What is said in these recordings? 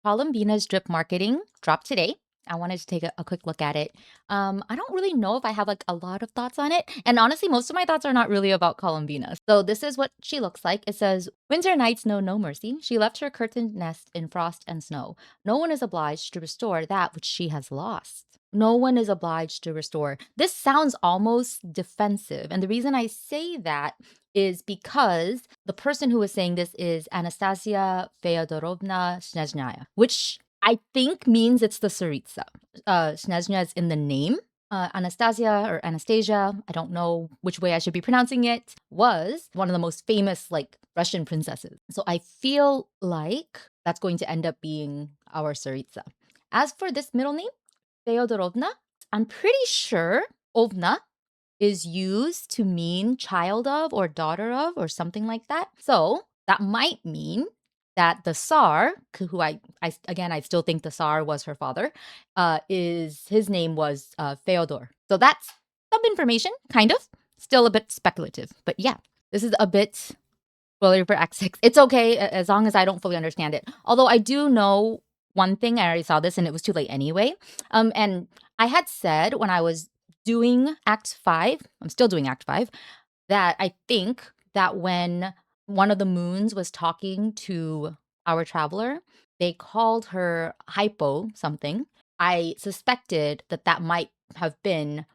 Columbina's drip marketing dropped today. I wanted to take a quick look at it. I don't really know if I have like a lot of thoughts on it. And honestly, most of my thoughts are not really about Columbina. So this is what she looks like. It says, Windsor nights know no mercy. She left her curtained nest in frost and snow. No one is obliged to restore that which she has lost. No one is obliged to restore. This sounds almost defensive. And the reason I say that is because the person who was saying this is Anastasia Feodorovna Sneznaya, which I think means it's the Tsaritsa. Snezhnya is in the name. Anastasia or Anastasia, I don't know which way I should be pronouncing it, was one of the most famous like Russian princesses. So I feel like that's going to end up being our Tsaritsa. As for this middle name, Feodorovna, I'm pretty sure Ovna is used to mean child of or daughter of or something like that. So that might mean that the Tsar, who I still think the Tsar was her father, his name was Feodor. So that's some information, kind of, still a bit speculative, but yeah, this is a bit spoiler for X6. It's okay as long as I don't fully understand it. Although I do know one thing, I already saw this and it was too late anyway. And I had said when I was doing Act 5, I'm still doing Act 5, that I think that when one of the moons was talking to our traveler, they called her hypo something. I suspected that that might have been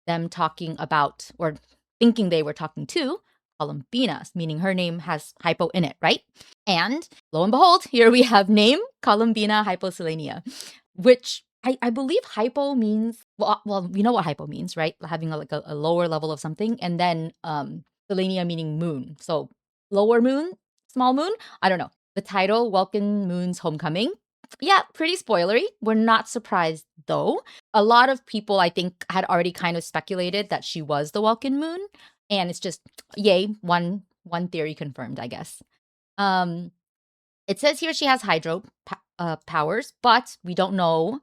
them talking about or thinking they were talking to Columbina, meaning her name has hypo in it, right? And lo and behold, here we have name Columbina hyposelenia, which I believe hypo means, well, you know what hypo means, right? Having a lower level of something. And then selenia meaning moon. So lower moon, small moon, I don't know. The title, Welcome Moon's Homecoming. Yeah, pretty spoilery. We're not surprised though. A lot of people, I think, had already kind of speculated that she was the Welkin Moon, and it's just yay, one theory confirmed, I guess. Um, it says here she has powers, but we don't know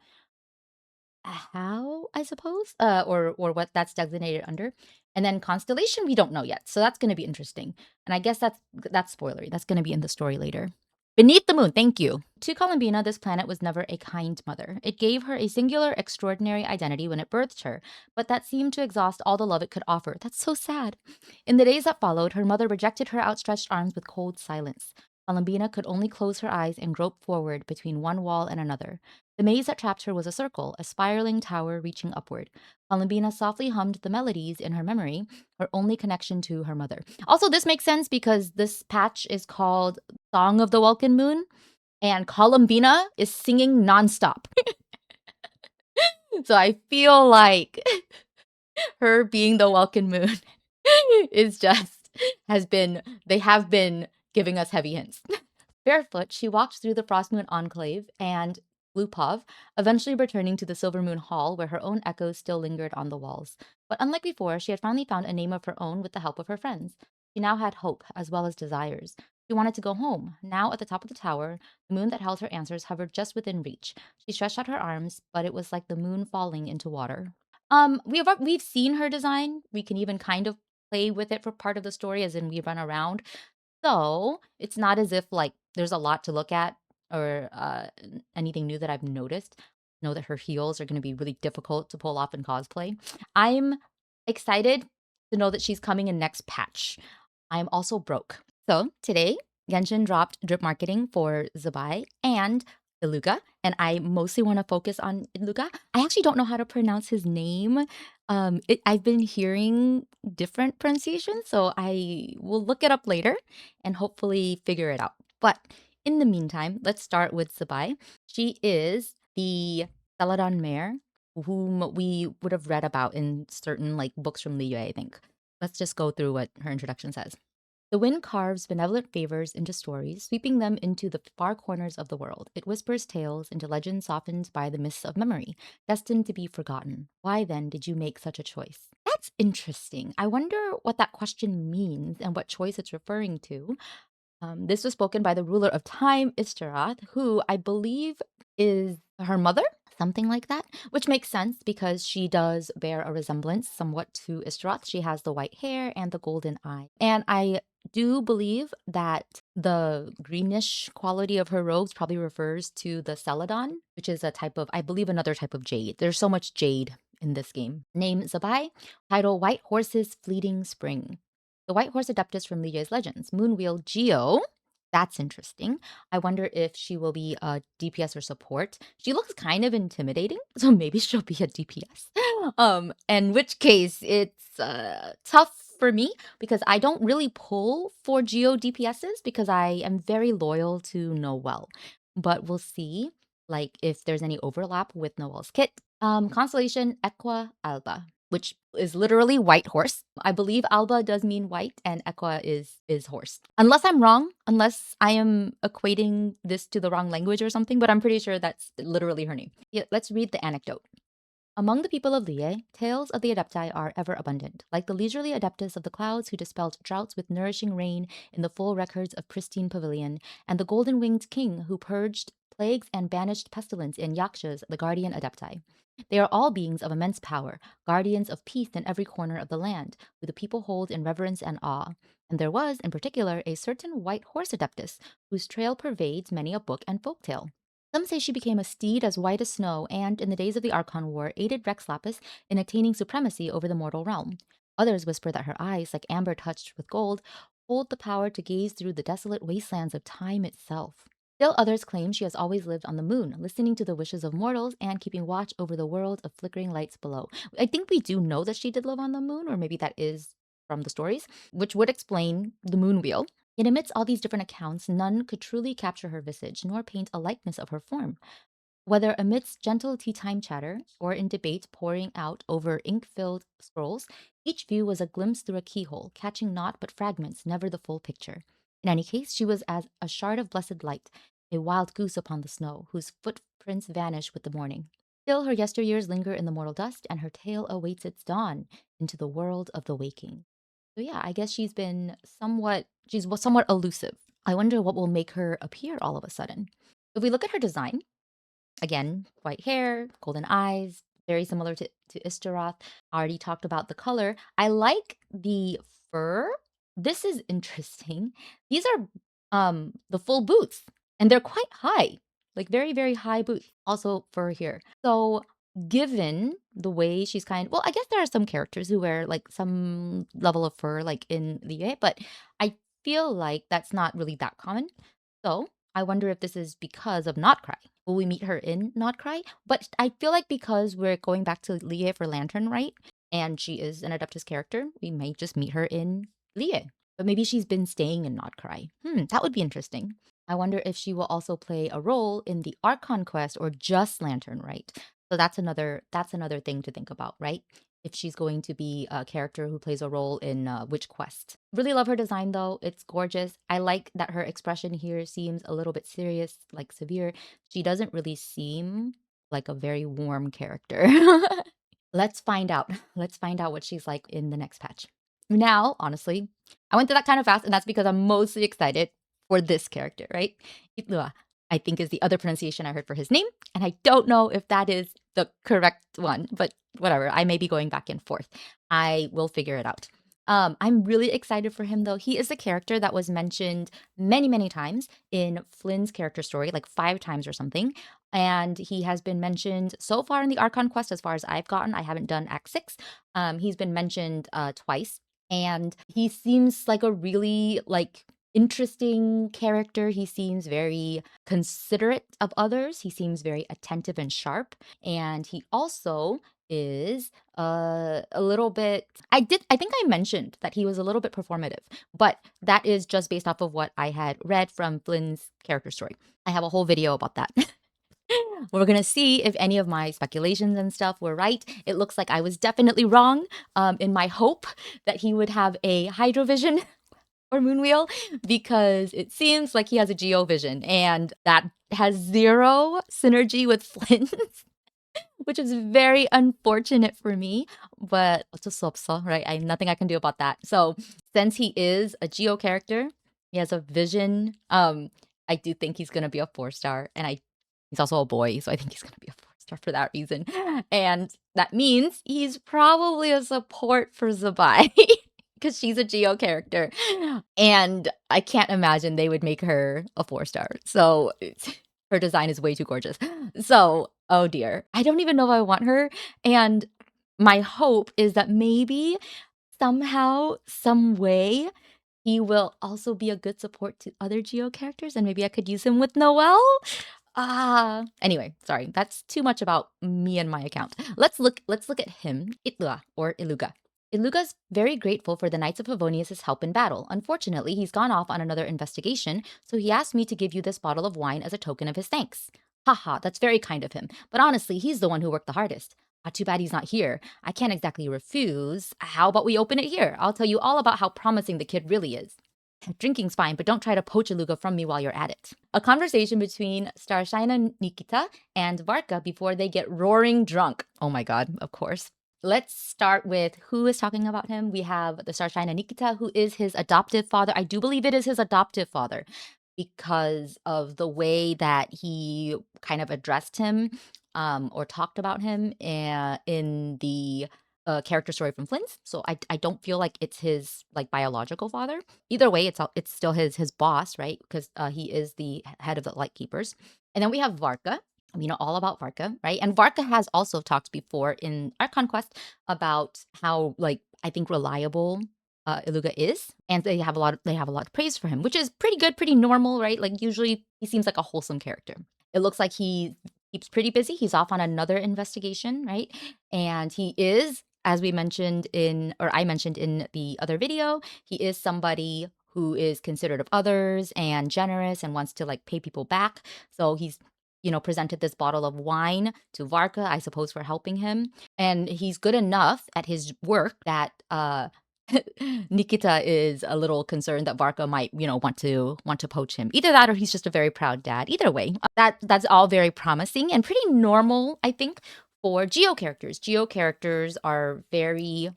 how, I suppose, or what that's designated under. And then constellation, we don't know yet, so that's going to be interesting. And I guess that's spoilery. That's going to be in the story later. Beneath the moon, thank you. To Columbina, this planet was never a kind mother. It gave her a singular, extraordinary identity when it birthed her, but that seemed to exhaust all the love it could offer. That's so sad. In the days that followed, her mother rejected her outstretched arms with cold silence. Columbina could only close her eyes and grope forward between one wall and another. The maze that trapped her was a circle, a spiraling tower reaching upward. Columbina softly hummed the melodies in her memory, her only connection to her mother. Also, this makes sense because this patch is called Song of the Welkin Moon, and Columbina is singing nonstop. So I feel like her being the Welkin Moon is they have been giving us heavy hints. Barefoot, she walked through the Frost Moon Enclave and Lupov, eventually returning to the Silver Moon Hall where her own echoes still lingered on the walls. But unlike before, she had finally found a name of her own with the help of her friends. She now had hope as well as desires. She wanted to go home. Now, at the top of the tower, the moon that held her answers hovered just within reach. She stretched out her arms, but it was like the moon falling into water. We've seen her design. We can even kind of play with it for part of the story, as in we run around. So it's not as if like there's a lot to look at or anything new that I've noticed. Know that her heels are going to be really difficult to pull off in cosplay. I'm excited to know that she's coming in next patch. I'm also broke. So today, Genshin dropped drip marketing for Zibai and Illuga, and I mostly want to focus on Illuga. I actually don't know how to pronounce his name. I've been hearing different pronunciations, so I will look it up later and hopefully figure it out. But in the meantime, let's start with Zibai. She is the Celadon mare whom we would have read about in certain like books from Liyue, I think. Let's just go through what her introduction says. The wind carves benevolent favors into stories, sweeping them into the far corners of the world. It whispers tales into legends softened by the mists of memory, destined to be forgotten. Why then did you make such a choice? That's interesting. I wonder what that question means and what choice it's referring to. This was spoken by the ruler of time, Isterath, who I believe is her mother, something like that, which makes sense because she does bear a resemblance somewhat to Isterath. She has the white hair and the golden eye. And I do believe that the greenish quality of her robes probably refers to the celadon, which is a type of, I believe, another type of jade. There's so much jade in this game. Name Zibai. Title White Horse's Fleeting Spring. The White Horse Adeptus from Lige's Legends. Moonwheel Geo. That's interesting. I wonder if she will be a DPS or support. She looks kind of intimidating, so maybe she'll be a DPS. In which case it's tough for me because I don't really pull for Geo DPSs because I am very loyal to Noelle. But we'll see like if there's any overlap with Noelle's kit. Constellation Equa Alba, which is literally white horse. I believe Alba does mean white and Equa is horse. Unless I'm wrong, unless I am equating this to the wrong language or something, but I'm pretty sure that's literally her name. Yeah, let's read the anecdote. Among the people of Lie, tales of the Adepti are ever abundant, like the leisurely Adeptus of the clouds who dispelled droughts with nourishing rain in the full records of pristine pavilion, and the golden-winged king who purged plagues and banished pestilence in Yakshas, the guardian Adepti. They are all beings of immense power, guardians of peace in every corner of the land, who the people hold in reverence and awe. And there was, in particular, a certain white horse Adeptus, whose trail pervades many a book and folk tale. Some say she became a steed as white as snow and, in the days of the Archon War, aided Rex Lapis in attaining supremacy over the mortal realm. Others whisper that her eyes, like amber touched with gold, hold the power to gaze through the desolate wastelands of time itself. Still others claim she has always lived on the moon, listening to the wishes of mortals and keeping watch over the world of flickering lights below. I think we do know that she did live on the moon, or maybe that is from the stories, which would explain the moon wheel. Yet amidst all these different accounts, none could truly capture her visage, nor paint a likeness of her form. Whether amidst gentle tea-time chatter, or in debate pouring out over ink-filled scrolls, each view was a glimpse through a keyhole, catching naught but fragments, never the full picture. In any case, she was as a shard of blessed light, a wild goose upon the snow, whose footprints vanish with the morning. Still her yesteryears linger in the mortal dust, and her tale awaits its dawn into the world of the waking. So yeah, I guess she's somewhat elusive. I wonder what will make her appear all of a sudden. If we look at her design, again, white hair, golden eyes, very similar to Istaroth. I already talked about the color. I like the fur. This is interesting. These are the full boots, and they're quite high, like very, very high boots. Also fur here. So given the way she's well, I guess there are some characters who wear like some level of fur, like in Liye, but I feel like that's not really that common. So I wonder if this is because of Not Cry. Will we meet her in Not Cry? But I feel like because we're going back to Lie for Lantern, right? And she is an Adeptus character, we may just meet her in Lie. But maybe she's been staying in Not Cry. That would be interesting. I wonder if she will also play a role in the Archon quest or just Lantern, right? So that's another thing to think about, right? If she's going to be a character who plays a role in which quest. Really love her design though. It's gorgeous. I like that her expression here seems a little bit serious, like severe. She doesn't really seem like a very warm character. Let's find out. Let's find out what she's like in the next patch. Now, honestly, I went through that kind of fast, and that's because I'm mostly excited for this character, right? Illuga, I think is the other pronunciation I heard for his name, and I don't know if that is the correct one, but whatever. I may be going back and forth. I will figure it out. I'm really excited for him though. He is a character that was mentioned many, many times in Flynn's character story, like 5 times or something. And he has been mentioned so far in the Archon quest, as far as I've gotten. I haven't done Act 6. He's been mentioned twice. And he seems like a really interesting character. He seems very considerate of others. He seems very attentive and sharp. And he also is a little bit I think I mentioned that he was a little bit performative, but that is just based off of what I had read from Flynn's character story. I have a whole video about that. We're gonna see if any of my speculations and stuff were right. It looks like I was definitely wrong in my hope that he would have a hydrovision or moonwheel, because it seems like he has a geovision, and that has 0 synergy with Flynn's, which is very unfortunate for me, but 어쩔 수 없어, right? Nothing I can do about that. So since he is a Geo character, he has a vision. I do think he's gonna be a 4-star, and he's also a boy, so I think he's gonna be a 4-star for that reason. And that means he's probably a support for Zibai. because she's a Geo character, and I can't imagine they would make her a 4-star. So her design is way too gorgeous. So, oh dear, I don't even know if I want her. And my hope is that maybe somehow, some way, he will also be a good support to other Geo characters, and maybe I could use him with Noelle? Anyway, sorry, that's too much about me and my account. Let's look at him, Itla or Illuga. Illuga's very grateful for the Knights of Favonius' help in battle. Unfortunately, he's gone off on another investigation, so he asked me to give you this bottle of wine as a token of his thanks. Haha, that's very kind of him. But honestly, he's the one who worked the hardest. Too bad he's not here. I can't exactly refuse. How about we open it here? I'll tell you all about how promising the kid really is. Drinking's fine, but don't try to poach Illuga from me while you're at it. A conversation between Starshina Nikita and Varka before they get roaring drunk. Oh my god, of course. Let's start with who is talking about him. We have the Starshina Nikita, who is his adoptive father. I do believe it is his adoptive father because of the way that he kind of addressed him or talked about him in the character story from Flynn's. So I don't feel like it's his like biological father. Either way, it's still his boss, right? Because he is the head of the Lightkeepers. And then we have Varka. We know all about Varka, right? And Varka has also talked before in our conquest about how, like, I think reliable Illuga is, and they have a lot of praise for him, which is pretty good, pretty normal, right? Like usually he seems like a wholesome character. It looks like he keeps pretty busy. He's off on another investigation, right? And he is, as we mentioned in, or I mentioned in the other video, he is somebody who is considerate of others and generous and wants to like pay people back. So he's presented this bottle of wine to Varka, I suppose, for helping him. And he's good enough at his work that Nikita is a little concerned that Varka might, want to poach him. Either that or he's just a very proud dad. Either way, that's all very promising and pretty normal, I think, for Geo characters. Geo characters are very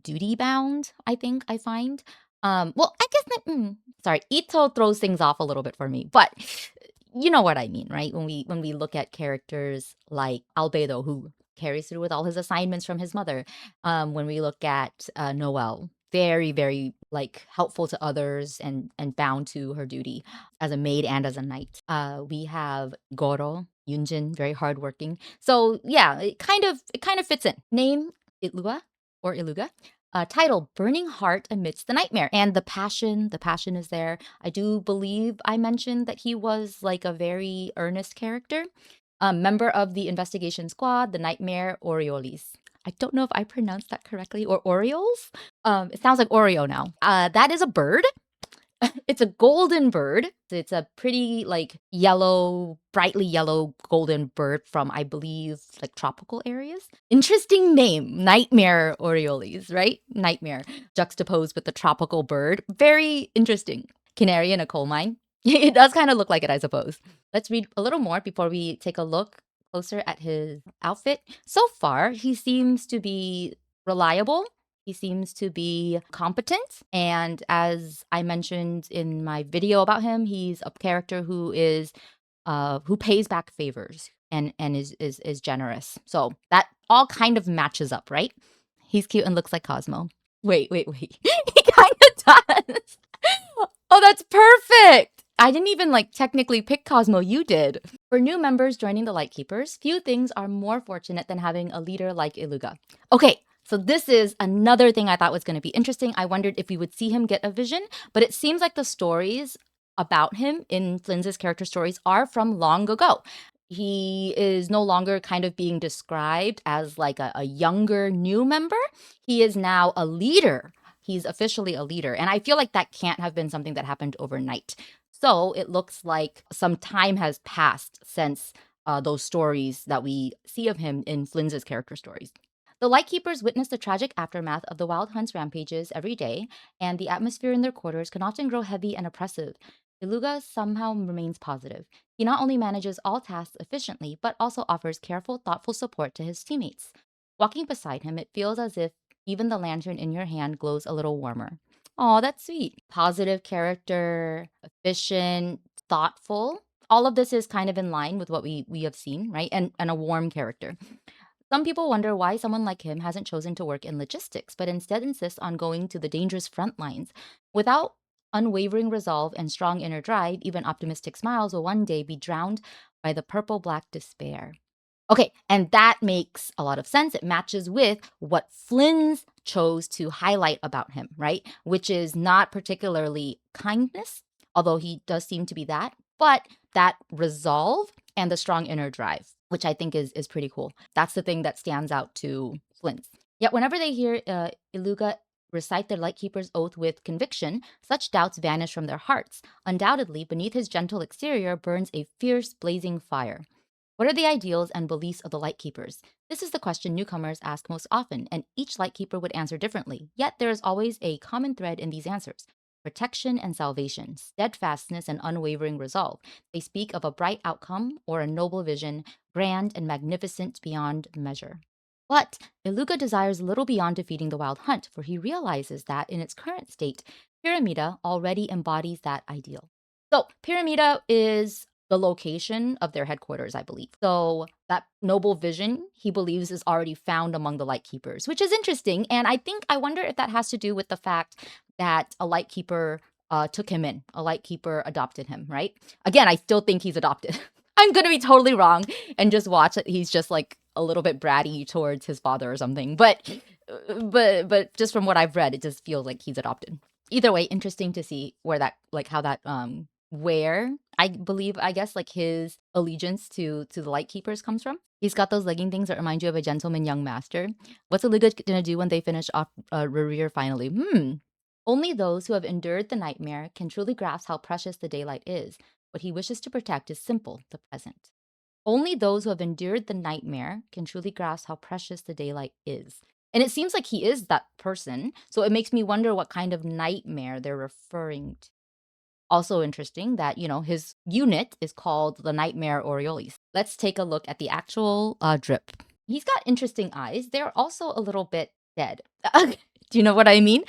duty bound, I think, I find. Well, I guess sorry, Ito throws things off a little bit for me, but you know what I mean, right? When we look at characters like Albedo, who carries through with all his assignments from his mother. When we look at Noelle, very, very like helpful to others and bound to her duty as a maid and as a knight. We have Goro, Yunjin, very hardworking. So yeah, it kind of fits in. Name Illuga or Illuga. Title Burning Heart Amidst the Nightmare. And the passion is there. I do believe I mentioned that he was like a very earnest character. Member of the investigation squad, the Nightmare Orioles. I don't know if I pronounced that correctly, or Orioles. It sounds like Oreo now. That is a bird. It's a golden bird. It's a pretty like yellow, brightly yellow golden bird from, I believe, like tropical areas. Interesting name, Nightmare Orioles, right? Nightmare juxtaposed with the tropical bird. Very interesting. Canary in a coal mine. It does kind of look like it, I suppose. Let's read a little more before we take a look closer at his outfit. So far, he seems to be reliable. He seems to be competent. And as I mentioned in my video about him, he's a character who pays back favors and is generous. So that all kind of matches up, right? He's cute and looks like Cosmo. Wait. He kind of does. Oh, that's perfect. I didn't even like technically pick Cosmo, you did. For new members joining the Lightkeepers, few things are more fortunate than having a leader like Illuga. Okay, so this is another thing I thought was going to be interesting. I wondered if we would see him get a vision, but it seems like the stories about him in Flynn's character stories are from long ago. He is no longer kind of being described as like a younger new member. He is now a leader. He's officially a leader. And I feel like that can't have been something that happened overnight. So it looks like some time has passed since those stories that we see of him in Flynn's character stories. The Lightkeepers witness the tragic aftermath of the Wild Hunt's rampages every day, and the atmosphere in their quarters can often grow heavy and oppressive. Illuga somehow remains positive. He not only manages all tasks efficiently, but also offers careful, thoughtful support to his teammates. Walking beside him, it feels as if even the lantern in your hand glows a little warmer. Oh, that's sweet. Positive character, efficient, thoughtful. All of this is kind of in line with what we have seen, right? And a warm character. Some people wonder why someone like him hasn't chosen to work in logistics, but instead insists on going to the dangerous front lines. Without unwavering resolve and strong inner drive, even optimistic smiles will one day be drowned by the purple black despair. Okay, and that makes a lot of sense. It matches with what Flynn's chose to highlight about him, right? Which is not particularly kindness, although he does seem to be that, but that resolve and the strong inner drive, which I think is pretty cool. That's the thing that stands out to Flynn's. Yet whenever they hear Illuga recite their Lightkeeper's oath with conviction, such doubts vanish from their hearts. Undoubtedly, beneath his gentle exterior burns a fierce, blazing fire. What are the ideals and beliefs of the Lightkeepers? This is the question newcomers ask most often, and each Lightkeeper would answer differently. Yet there is always a common thread in these answers: protection and salvation, steadfastness and unwavering resolve. They speak of a bright outcome or a noble vision, grand and magnificent beyond measure. But Illuga desires little beyond defeating the wild hunt, for he realizes that in its current state, Pyramida already embodies that ideal. So, Pyramida is the location of their headquarters, I believe. So, that noble vision, he believes, is already found among the Lightkeepers, which is interesting. And I wonder if that has to do with the fact that a Lightkeeper took him in, a Lightkeeper adopted him, right? Again, I still think he's adopted. I'm gonna be totally wrong and just watch it. He's just like a little bit bratty towards his father or something. But just from what I've read, it just feels like he's adopted. Either way, interesting to see where that like how that where I believe I guess like his allegiance to the Lightkeepers comes from. He's got those legging things that remind you of a gentleman young master. What's Illuga gonna do when they finish off Rerir finally? Only those who have endured the nightmare can truly grasp how precious the daylight is. What he wishes to protect is simple, the present. Only those who have endured the nightmare can truly grasp how precious the daylight is. And it seems like he is that person, so it makes me wonder what kind of nightmare they're referring to. Also interesting that, his unit is called the Nightmare Orioles. Let's take a look at the actual drip. He's got interesting eyes. They're also a little bit dead. Do you know what I mean?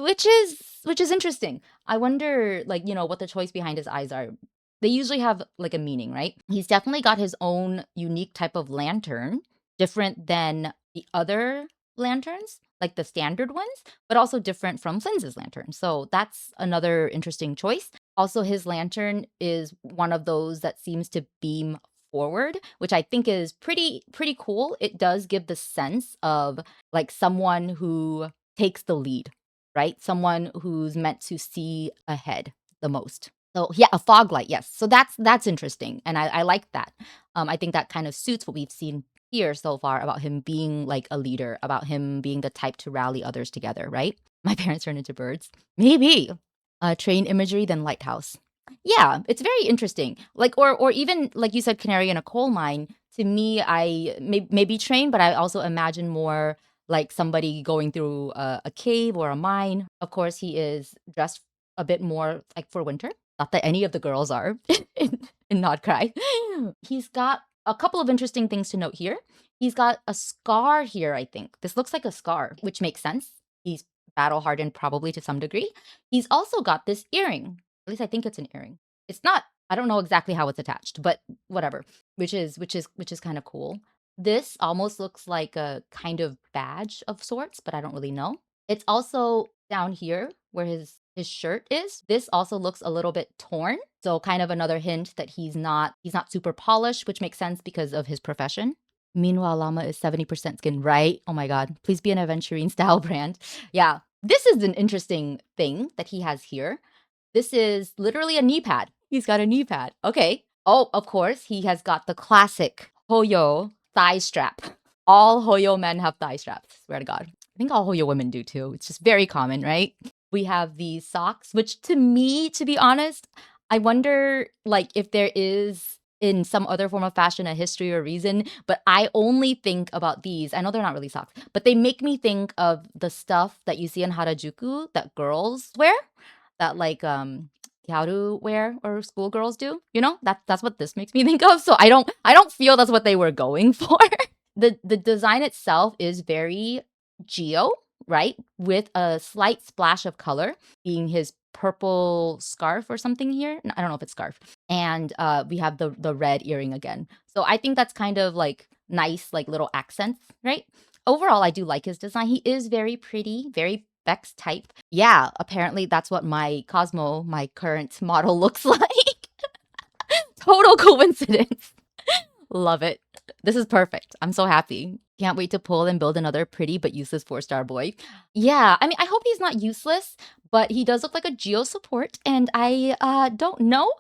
Which is interesting. I wonder, like, what the choice behind his eyes are. They usually have like a meaning, right? He's definitely got his own unique type of lantern, different than the other lanterns, like the standard ones, but also different from Flynn's lantern. So that's another interesting choice. Also, his lantern is one of those that seems to beam forward, which I think is pretty cool. It does give the sense of like someone who takes the lead, right? Someone who's meant to see ahead the most. So yeah, a fog light, yes. So that's interesting, and I like that. I think that kind of suits what we've seen here so far about him being like a leader, about him being the type to rally others together, right? My parents turned into birds. Maybe. Train imagery, then lighthouse. Yeah, it's very interesting. Like, or even like you said, canary in a coal mine. To me, I maybe train, but I also imagine more like somebody going through a cave or a mine. Of course, he is dressed a bit more like for winter. Not that any of the girls are in Not Cry. He's got a couple of interesting things to note here. He's got a scar here, I think. This looks like a scar, which makes sense. He's battle hardened probably to some degree. He's also got this earring. At least I think it's an earring. It's not, I don't know exactly how it's attached, but whatever. Which is kind of cool. This almost looks like a kind of badge of sorts, but I don't really know. It's also down here where his shirt is. This also looks a little bit torn. So kind of another hint that he's not super polished, which makes sense because of his profession. Meanwhile, llama is 70% skin, right? Oh my god. Please be an aventurine style brand. Yeah. This is an interesting thing that he has here. This is literally a knee pad. He's got a knee pad. Okay. Oh, of course, he has got the classic Hoyo thigh strap. All Hoyo men have thigh straps. Swear to God. I think all Hoyo women do too. It's just very common, right? We have these socks, which to me, to be honest, I wonder like if there is in some other form of fashion a history or reason, but I only think about these. I know they're not really socks, but they make me think of the stuff that you see in Harajuku that girls wear, that like Kyaru wear or schoolgirls do. That's what this makes me think of. So I don't feel that's what they were going for. The design itself is very geo, right? With a slight splash of color, being his purple scarf or something here. I don't know if it's scarf. And we have the red earring again. So I think that's kind of like nice, like, little accents, right? Overall, I do like his design. He is very pretty, very Bex type. Yeah, apparently that's what my Cosmo, my current model, looks like. Total coincidence. Love it. This is perfect. I'm so happy. Can't wait to pull and build another pretty but useless 4-star boy. Yeah, I mean, I hope he's not useless, but he does look like a geo support, and I don't know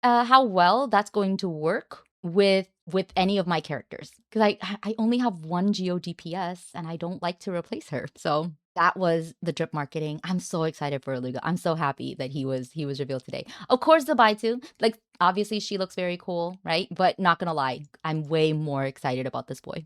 how well that's going to work with any of my characters because I only have one Geo DPS and I don't like to replace her. So that was the drip marketing. I'm so excited for Illuga. I'm so happy that he was revealed today. Of course, Zibai too. Like obviously she looks very cool, right? But not gonna lie, I'm way more excited about this boy.